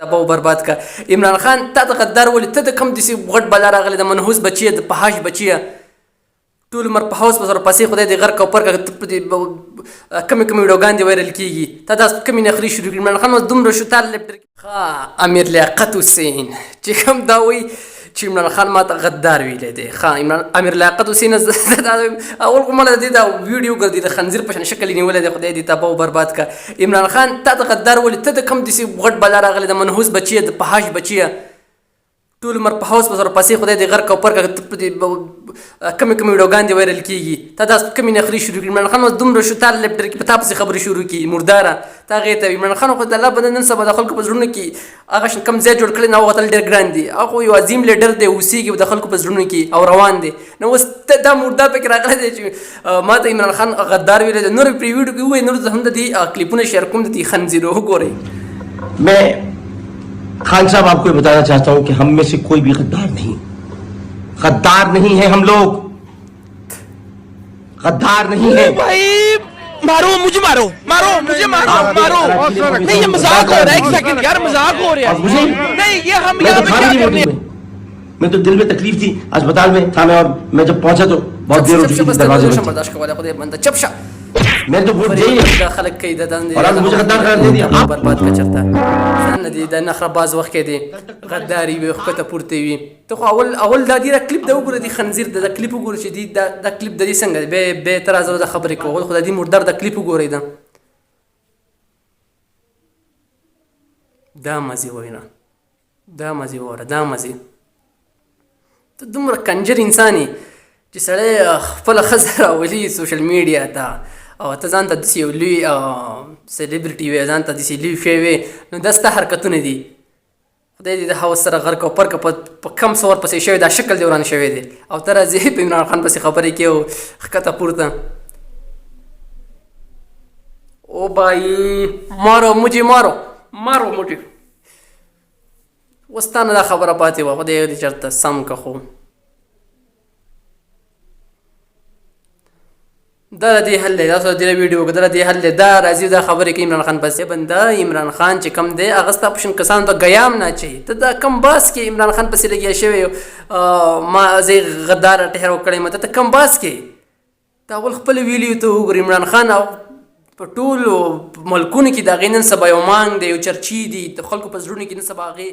تباہ برباد کا. عمران خان تا ته غدار ولې ته د کوم داسې غټ بلا راغلی د منحوس بچیه د فحاش بچیه ټول عمر په حوس په پسې خدای دې غرق او پرکه کمې ویډیوګانې دې وایرل کېږي تا داس کمې نخرې شروع کړي. عمران خان اوس دومره شو تا ښه امیر لیاقت حسین چې کوم دا وایي چې عمران خان ماته غدار ویلی دی. ښه امیر لیاقت حسین اول خو مله د دې دا ویډیو ګرځي د خنزیر په شان شکل یې نیولی دی. خدای دې تباه و برباد کا. عمران خان تا ته غدار ولې ته د کوم داسې غټ بلا راغلی د منحوس بچیه د فحاش بچیه ټول عمر په حوس په پسې خدای دې غرق او پرکه کمې ویډیوګانې دې وایرل کېږي تا داس کمې نخرې شروع کړي. عمران خان اوس دومره شو تا لیپټر کې په تا پسې خبرې شروع کړي مرداره تا هغې ته وي. عمران خان خو د الله بنده نن سبا د خلکو په زړونو کې هغه کوم ځای جوړ کړی نو هغه وتل ډېر ګران دي. هغه یو عظیم لیډر دی اوسېږي د خلکو په زړونو کې او روان دی. نو اوس دا مردار پکې راغلی دی چې ما ته عمران خان غدار ویلی دی. نور پرې ویډیو کې ووایي نور هم د دې کلیپونه شیر کوم د دې خنزیرو وګورئ. खान साहब आपको ये बताना चाहता हूं कि हम में से कोई भी गद्दार नहीं है. हम लोग गद्दार नहीं है. भाई मारो मुझे मारो नहीं ये मजाक हो रहा है. एक सेकंड यार मजाक हो रहा है. नहीं ये हम यहाँ पे क्या करने. मैं तो दिल में तकलीफ थी अस्पताल में था मैं और मैं जब पहुंचा तो बहुत देर हो चुकी थी दरवाजे पे. मैं तो वोट दिए और आज मुझे गद्दार करार दे दिया. برباد کا چرته ځان دې د نخره باز وخت کې دی غداري وي ښکته پورته وي. ته خو اول دا دی کلیپ دا وګوره دی خنزیر د کلیپ وګوره چې دی دا کلیپ د دې څنګه به تر ازو د خبرې کوو خو د دې مردار د کلیپ وګورئ دا مزي وینا دا مزي وره دا مزي ته دومره کنجر انساني چې سړی خپل ښځه راولي سوشل میډیا ته او ته ځان ته داسې یو لوی سلیبریټي وې ځان ته داسې لوی شی وې نو دا ستا حرکتونه دي. خدای دې د هوس سره غرق او پرکه په کم څه ورپسې شوی دا شکل دې وران شوی دی او ته راځې په عمران خان پسې خبرې کوې او ښکته پورته او بھائی مارو مجھے اوس تا نه دا خبره پاتې وه خدای دې چېرته سم که خو دا د دې حل دی. تاسو د دې ویډیو کې دا د دې حل دی. دا راځي دا خبرې کوي عمران خان پسې بنده عمران خان چې کم دی هغه ستا پشن کسانو ته ګیام نه اچوي. ته دا کم باس کې عمران خان پسې لګیا شوی ما زه غدار ټهر وکړی ته ته کم باس کې تا اول خپل ویډیو ته وګورې. عمران خان په ټولو ملکونو کې د هغې نن سبا یو مانګ دی یو چرچي دي د خلکو په زړونو کې نن سبا هغې